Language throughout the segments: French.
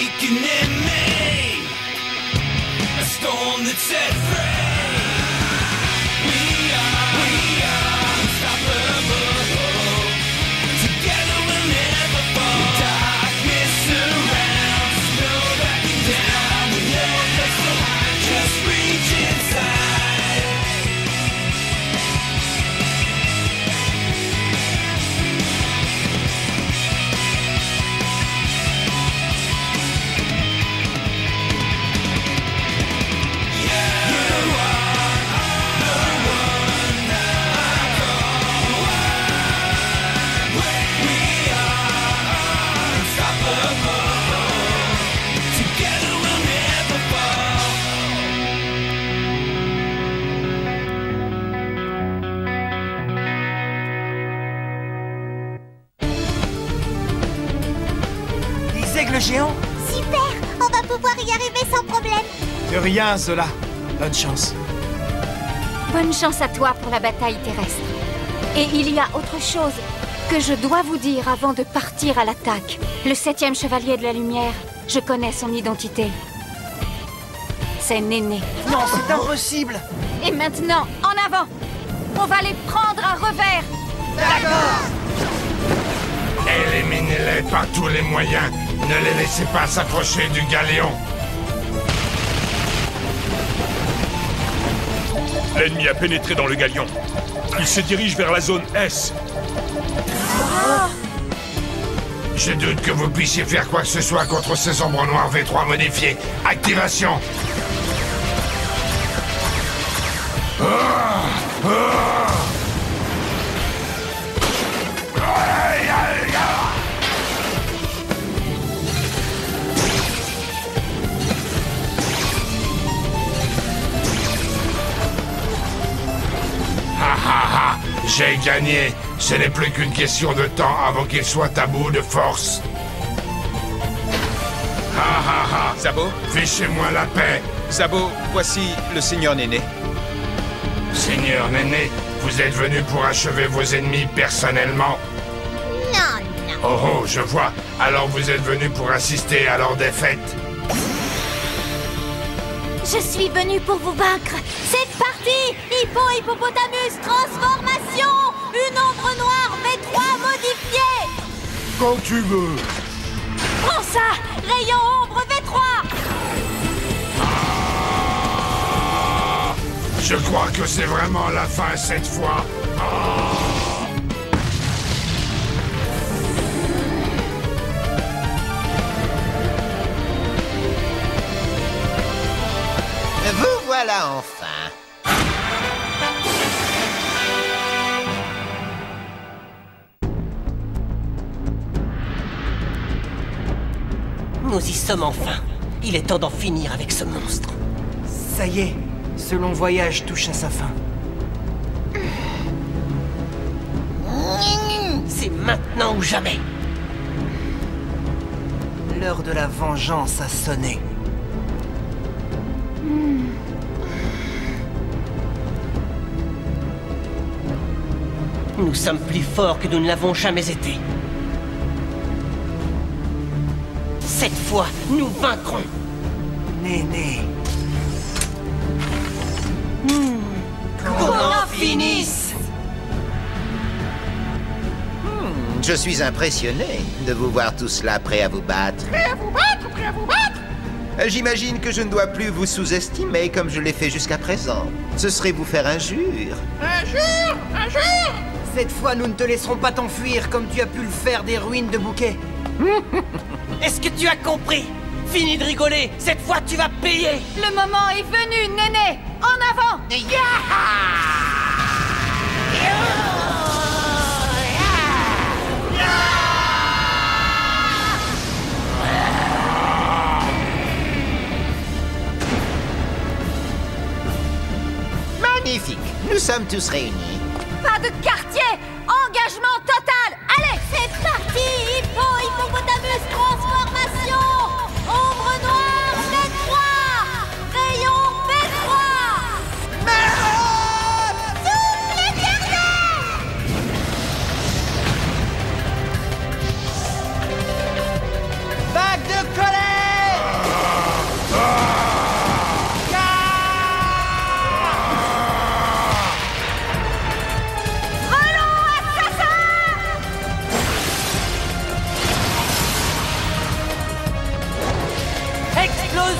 awakening me, a storm that set free. We are unstoppable. Together we'll never fall. Darkness surrounds, no backing down. No place to hide, just reach inside. Des aigles géants? Super! On va pouvoir y arriver sans problème. De rien, Zola. Bonne chance. Bonne chance à toi pour la bataille terrestre. Et il y a autre chose que je dois vous dire avant de partir à l'attaque. Le 7e chevalier de la lumière, je connais son identité. C'est Néné. Non, c'est impossible. Et maintenant, en avant! On va les prendre à revers! Éliminez-les par tous les moyens. Ne les laissez pas s'approcher du galion. L'ennemi a pénétré dans le galion. Il se dirige vers la zone S. Je doute que vous puissiez faire quoi que ce soit contre ces ombres noires V3 modifiées. Activation. J'ai gagné. Ce n'est plus qu'une question de temps avant qu'il soit à bout de force. Zabo, Fichez-moi la paix. Zabo, voici le Seigneur Néné. Seigneur Néné, vous êtes venu pour achever vos ennemis personnellement? Non, non. Oh, je vois. Alors vous êtes venu pour assister à leur défaite? Je suis venue pour vous vaincre. C'est parti! Hippopotamus transformation! Une ombre noire V3 modifiée! Quand tu veux. Prends ça! Rayon ombre V3! Je crois que c'est vraiment la fin cette fois. Vous voilà enfin. Nous y sommes enfin. Il est temps d'en finir avec ce monstre. Ça y est, ce long voyage touche à sa fin. C'est maintenant ou jamais. L'heure de la vengeance a sonné. Nous sommes plus forts que nous ne l'avons jamais été. Cette fois, nous vaincrons. Néné. Qu'on en finisse. Je suis impressionné de vous voir tous là prêts à vous battre. Prêts à vous battre? Prêts à vous battre? J'imagine que je ne dois plus vous sous-estimer comme je l'ai fait jusqu'à présent. Ce serait vous faire injure. Injure! Injure! Cette fois, nous ne te laisserons pas t'enfuir comme tu as pu le faire des ruines de Bouquet. Est-ce que tu as compris? Fini de rigoler. Cette fois, tu vas payer. Le moment est venu, Néné! En avant! Magnifique. Nous sommes tous réunis. Pas de quartier! Engagement total! Allez! C'est parti! Hippopotamus transformation! Ombre noire V3! Rayon V3! Souffle éternel! Vague de colère!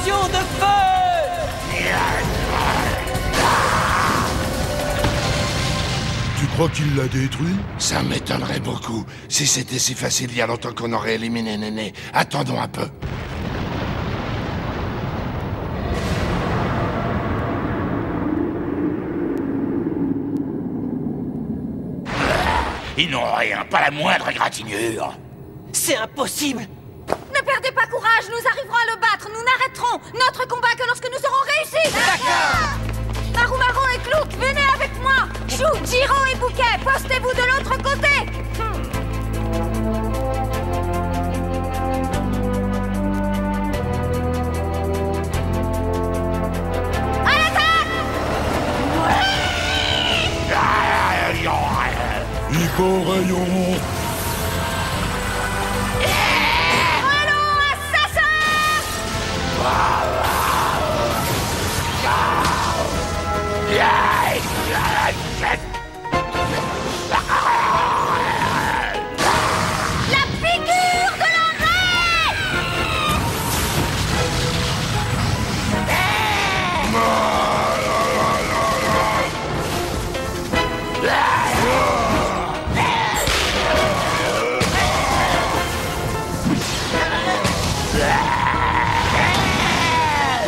Explosion de feu! Tu crois qu'il l'a détruit? Ça m'étonnerait beaucoup. Si c'était si facile il y a longtemps qu'on aurait éliminé Néné. Attendons un peu. Ils n'ont rien, pas la moindre égratignure. C'est impossible! Ne perdez pas courage, nous arriverons à le battre. Nous n'arrêterons notre combat que lorsque nous aurons réussi. D'accord! Marumaro et Clouk, venez avec moi. Chou, Jiro et Bouquet, postez-vous de l'autre côté. À l'attaque! Hippo rayon. Allons, assassin! La figure de l'arrêt!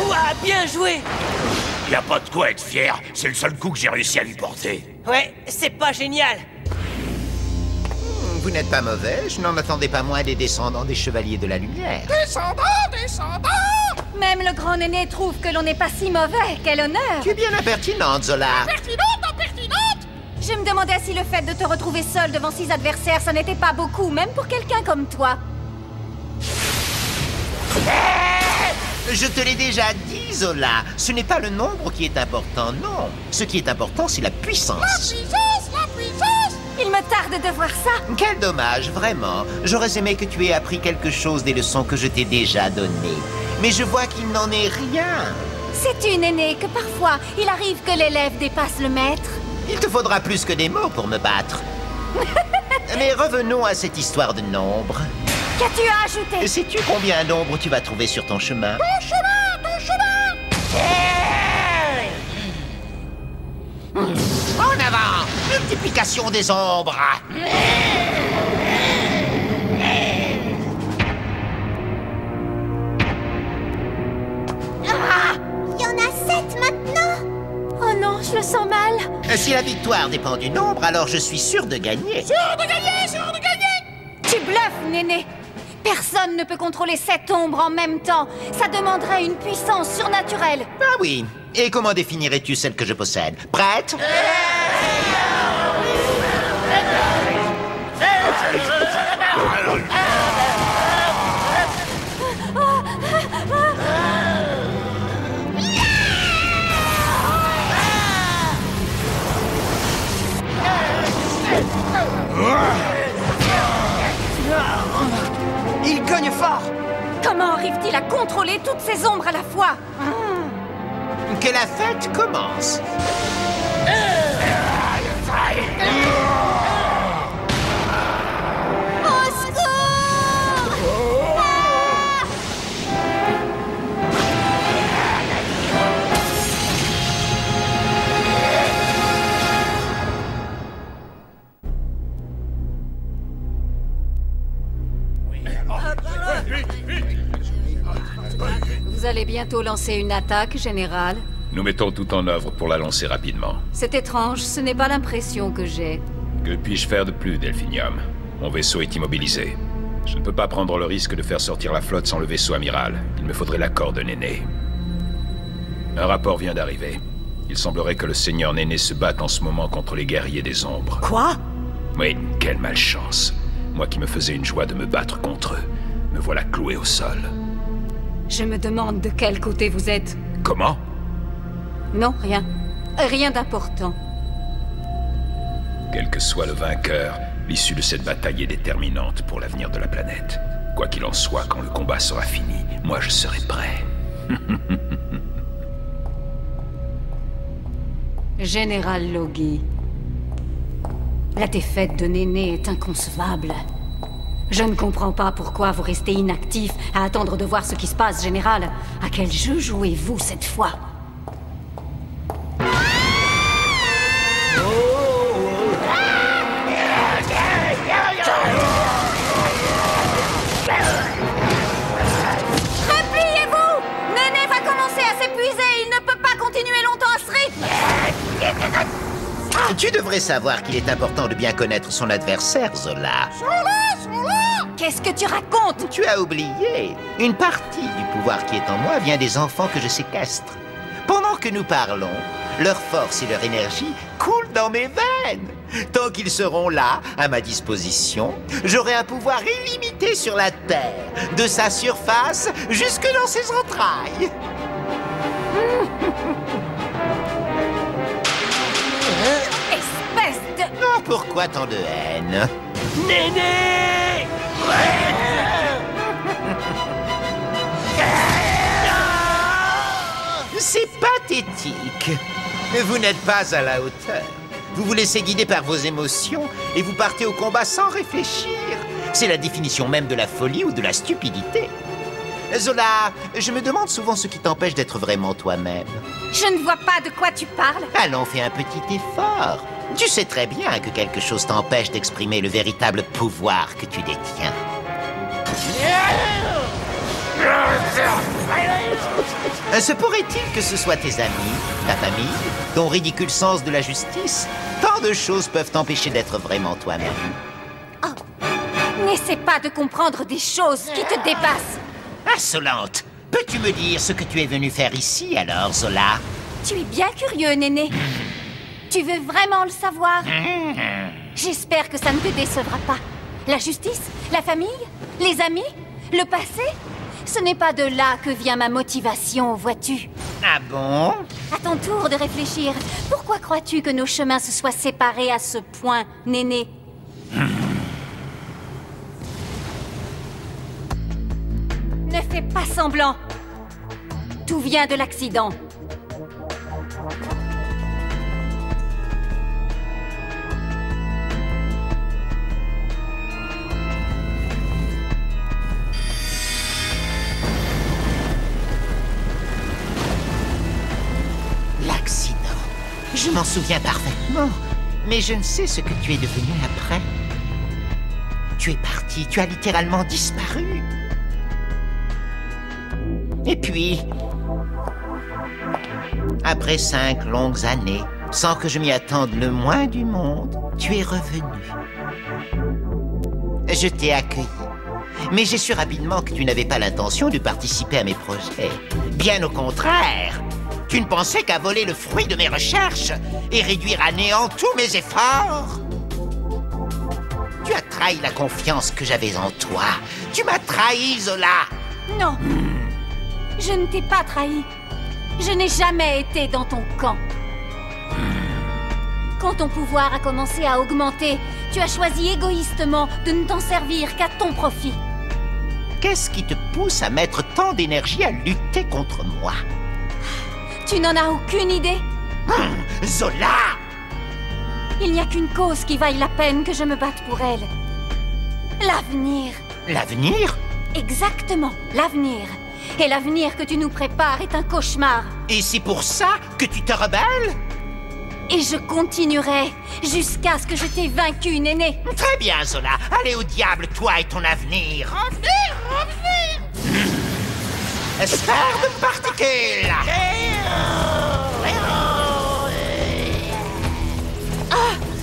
Ouah, bien joué! Y a pas de quoi être fier, c'est le seul coup que j'ai réussi à lui porter. Ouais, c'est pas génial! Vous n'êtes pas mauvais, je n'en attendais pas moins des descendants des Chevaliers de la Lumière. Même le grand Néné trouve que l'on n'est pas si mauvais. Quel honneur! Tu es bien impertinente, Zola. Je me demandais si le fait de te retrouver seul devant 6 adversaires, ça n'était pas beaucoup, même pour quelqu'un comme toi. Je te l'ai déjà dit, Zola. Ce n'est pas le nombre qui est important, non. Ce qui est important, c'est la puissance. Il me tarde de voir ça. Quel dommage, vraiment. J'aurais aimé que tu aies appris quelque chose des leçons que je t'ai déjà données. Mais je vois qu'il n'en est rien. Sais-tu, Néné, que parfois, il arrive que l'élève dépasse le maître? Il te faudra plus que des mots pour me battre. Mais revenons à cette histoire de nombre. Qu'as-tu à ajouter? Sais-tu combien d'ombres tu vas trouver sur ton chemin? En avant! Multiplication des ombres! Il y en a 7 maintenant. Oh non, je le sens mal. Si la victoire dépend du nombre, alors je suis sûr de gagner. Tu bluffes, Néné. Personne ne peut contrôler 7 ombres en même temps. Ça demanderait une puissance surnaturelle. Ah oui. Et comment définirais-tu celle que je possède? Prête? Il cogne fort! Comment arrive-t-il à contrôler toutes ces ombres à la fois? Que la fête commence. Au secours! Ah! Vous allez bientôt lancer une attaque, général. Nous mettons tout en œuvre pour la lancer rapidement. C'est étrange, ce n'est pas l'impression que j'ai. Que puis-je faire de plus, Delphinium? Mon vaisseau est immobilisé. Je ne peux pas prendre le risque de faire sortir la flotte sans le vaisseau amiral. Il me faudrait l'accord de Néné. Un rapport vient d'arriver. Il semblerait que le Seigneur Néné se batte en ce moment contre les guerriers des ombres. Quoi? Oui, quelle malchance. Moi qui me faisais une joie de me battre contre eux, me voilà cloué au sol. Je me demande de quel côté vous êtes. Comment? Non, rien. Rien d'important. Quel que soit le vainqueur, l'issue de cette bataille est déterminante pour l'avenir de la planète. Quoi qu'il en soit, quand le combat sera fini, moi je serai prêt. Général Logi, la défaite de Néné est inconcevable. Je ne comprends pas pourquoi vous restez inactif à attendre de voir ce qui se passe, Général. À quel jeu jouez-vous cette fois? Repliez-vous! Néné va commencer à s'épuiser. Il ne peut pas continuer longtemps à ce rythme. Tu devrais savoir qu'il est important de bien connaître son adversaire, Zola. Qu'est-ce que tu racontes? Tu as oublié. Une partie du pouvoir qui est en moi vient des enfants que je séquestre. Pendant que nous parlons, leur force et leur énergie coulent dans mes veines. Tant qu'ils seront là, à ma disposition, j'aurai un pouvoir illimité sur la Terre, de sa surface jusque dans ses entrailles. Espèce de... Oh, pourquoi tant de haine? Néné! C'est pathétique. Vous n'êtes pas à la hauteur. Vous vous laissez guider par vos émotions et vous partez au combat sans réfléchir. C'est la définition même de la folie ou de la stupidité. Zola, je me demande souvent ce qui t'empêche d'être vraiment toi-même. Je ne vois pas de quoi tu parles. Allons, fais un petit effort. Tu sais très bien que quelque chose t'empêche d'exprimer le véritable pouvoir que tu détiens. Se pourrait-il que ce soit tes amis, ta famille, ton ridicule sens de la justice? Tant de choses peuvent t'empêcher d'être vraiment toi-même. N'essaie pas de comprendre des choses qui te dépassent. Insolente! Peux-tu me dire ce que tu es venu faire ici, alors, Zola? Tu es bien curieux, Néné. Tu veux vraiment le savoir? J'espère que ça ne te décevra pas. La justice, la famille, les amis, le passé, ce n'est pas de là que vient ma motivation, vois-tu? Ah bon? À ton tour de réfléchir, pourquoi crois-tu que nos chemins se soient séparés à ce point, Néné? Ne fais pas semblant. Tout vient de l'accident. L'accident. Je m'en souviens parfaitement. Mais je ne sais ce que tu es devenu après. Tu es parti, tu as littéralement disparu. Et puis, après 5 longues années, sans que je m'y attende le moins du monde, tu es revenu. Je t'ai accueilli. Mais j'ai su rapidement que tu n'avais pas l'intention de participer à mes projets. Bien au contraire. Tu ne pensais qu'à voler le fruit de mes recherches et réduire à néant tous mes efforts. Tu as trahi la confiance que j'avais en toi. Tu m'as trahi, Zola. Non. Je ne t'ai pas trahi. Je n'ai jamais été dans ton camp. Quand ton pouvoir a commencé à augmenter, tu as choisi égoïstement de ne t'en servir qu'à ton profit. Qu'est-ce qui te pousse à mettre tant d'énergie à lutter contre moi? Tu n'en as aucune idée? Zola! Il n'y a qu'une cause qui vaille la peine que je me batte pour elle. L'avenir. L'avenir? Exactement, l'avenir. Et l'avenir que tu nous prépares est un cauchemar. Et c'est pour ça que tu te rebelles? Et je continuerai jusqu'à ce que je t'ai vaincu, Néné. Très bien, Zola. Allez au diable, toi et ton avenir. Sphère de particules.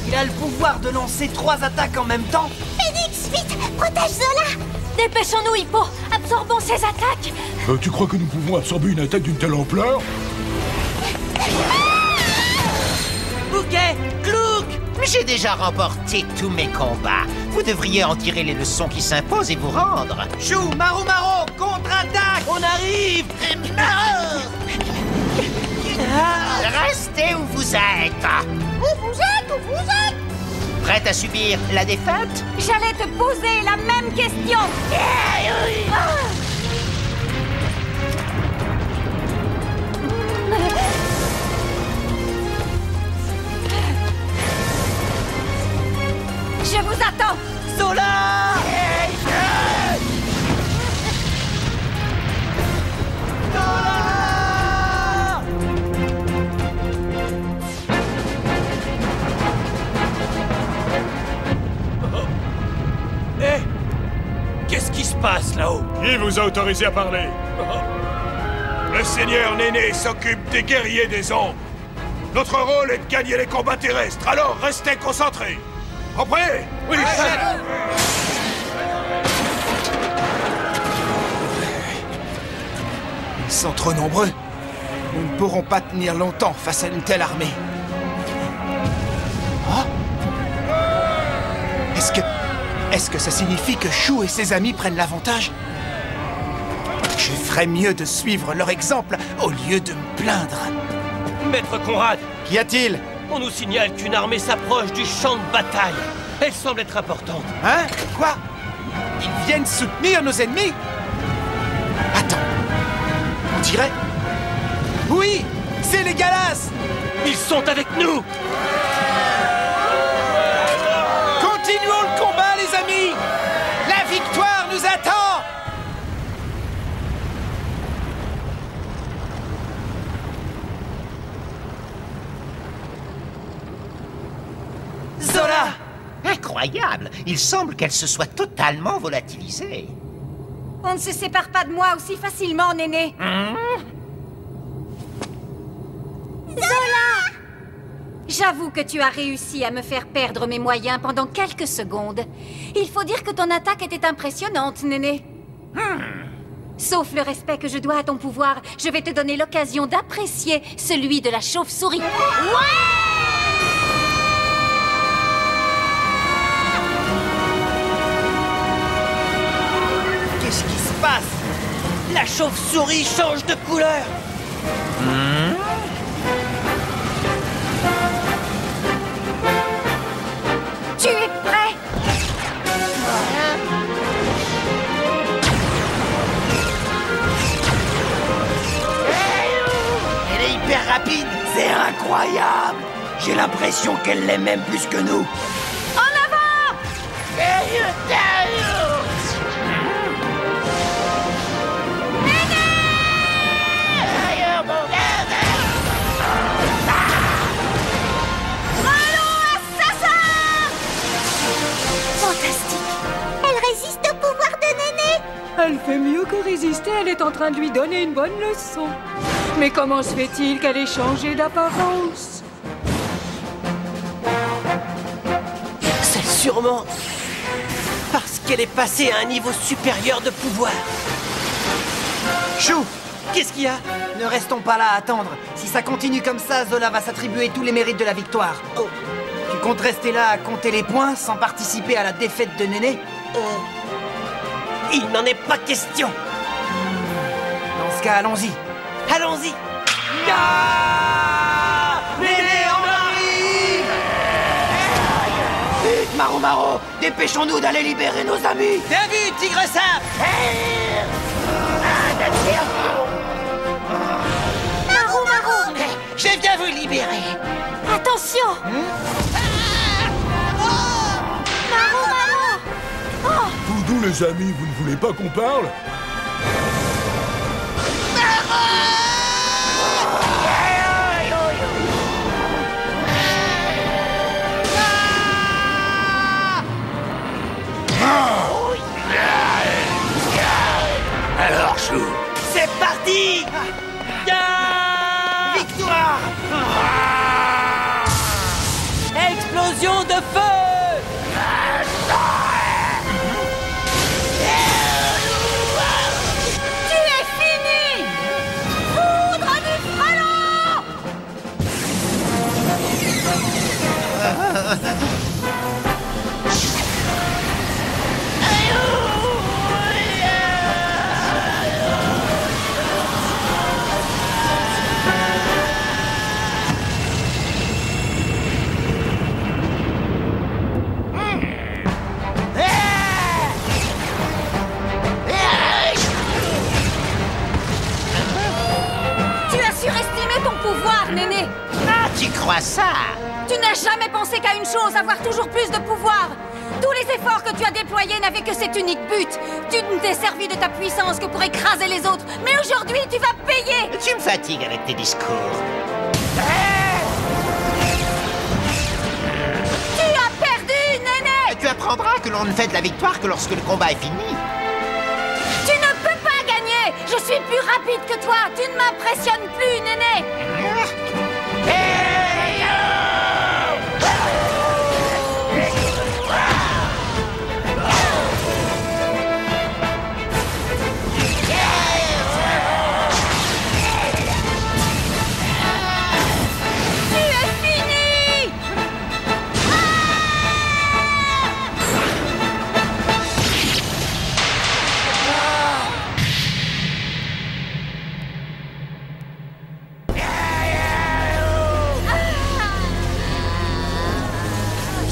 Il a le pouvoir de lancer 3 attaques en même temps. Phoenix, vite, protège Zola. Dépêchons-nous, Hippo. Absorbons ces attaques. Tu crois que nous pouvons absorber une attaque d'une telle ampleur? Bouquet, Clouk! J'ai déjà remporté tous mes combats. Vous devriez en tirer les leçons qui s'imposent et vous rendre. Chou, Maru Maro, contre-attaque. On arrive! Restez où vous êtes. Où vous êtes? Prête à subir la défaite? J'allais te poser la même question. Je vous attends. Zola! Qui vous a autorisé à parler? Le seigneur Néné s'occupe des guerriers des ombres. Notre rôle est de gagner les combats terrestres, alors restez concentrés. Compris? Oui, chef. Ils sont trop nombreux. Nous ne pourrons pas tenir longtemps face à une telle armée. Oh? Est-ce que ça signifie que Shu et ses amis prennent l'avantage? Je ferais mieux de suivre leur exemple au lieu de me plaindre. Maître Conrad, Qu'y a-t-il? on nous signale qu'une armée s'approche du champ de bataille. Elle semble être importante. Hein? Quoi? Ils viennent soutenir nos ennemis? Attends. On dirait... Oui! C'est les Galas! Ils sont avec nous! Continuons le combat, les amis! La victoire nous attend! Zola! Incroyable! Il semble qu'elle se soit totalement volatilisée. On ne se sépare pas de moi aussi facilement, Néné. Zola! J'avoue que tu as réussi à me faire perdre mes moyens pendant quelques secondes. Il faut dire que ton attaque était impressionnante, Néné. Sauf le respect que je dois à ton pouvoir, je vais te donner l'occasion d'apprécier celui de la chauve-souris. Qu'est-ce qui se passe? La chauve-souris change de couleur! Tu es prêt? Elle est hyper rapide! C'est incroyable! J'ai l'impression qu'elle l'est même plus que nous! En avant! Fantastique. Elle résiste au pouvoir de Néné. Elle fait mieux que résister, elle est en train de lui donner une bonne leçon. Mais comment se fait-il qu'elle ait changé d'apparence? C'est sûrement parce qu'elle est passée à un niveau supérieur de pouvoir. Chou! Qu'est-ce qu'il y a? Ne restons pas là à attendre. Si ça continue comme ça, Zola va s'attribuer tous les mérites de la victoire. Oh. Tu comptes rester là à compter les points sans participer à la défaite de Néné? Il n'en est pas question. Dans ce cas, allons-y. Allons-y. Ah! Néné, on arrive! Vite, Maro Maro, dépêchons-nous d'aller libérer nos amis. Bien vu, Tigre Sap! Marou, Marou. Je viens vous libérer. Attention. Marou, Marou. Oh. D'où les amis, vous ne voulez pas qu'on parle? Alors, Chou, c'est parti! Victoire! Explosion de feu! Tu es fini! Foudre du frelon! Tu as surestimé ton pouvoir, Néné! Ah, tu crois ça? Tu n'as jamais pensé qu'à une chose, avoir toujours plus de pouvoir. Tous les efforts que tu as déployés n'avaient que cet unique but. Tu ne t'es servi de ta puissance que pour écraser les autres. Mais aujourd'hui, tu vas payer! Tu me fatigues avec tes discours. Tu as perdu, Néné! Tu apprendras que l'on ne fait de la victoire que lorsque le combat est fini. Tu ne Je suis plus rapide que toi. Tu ne m'impressionnes plus, Néné.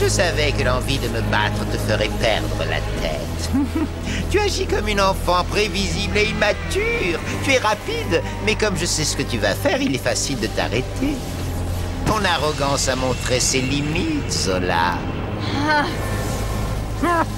Je savais que l'envie de me battre te ferait perdre la tête. Tu agis comme une enfant prévisible et immature. Tu es rapide, mais comme je sais ce que tu vas faire, il est facile de t'arrêter. Ton arrogance a montré ses limites, Zola. Zola!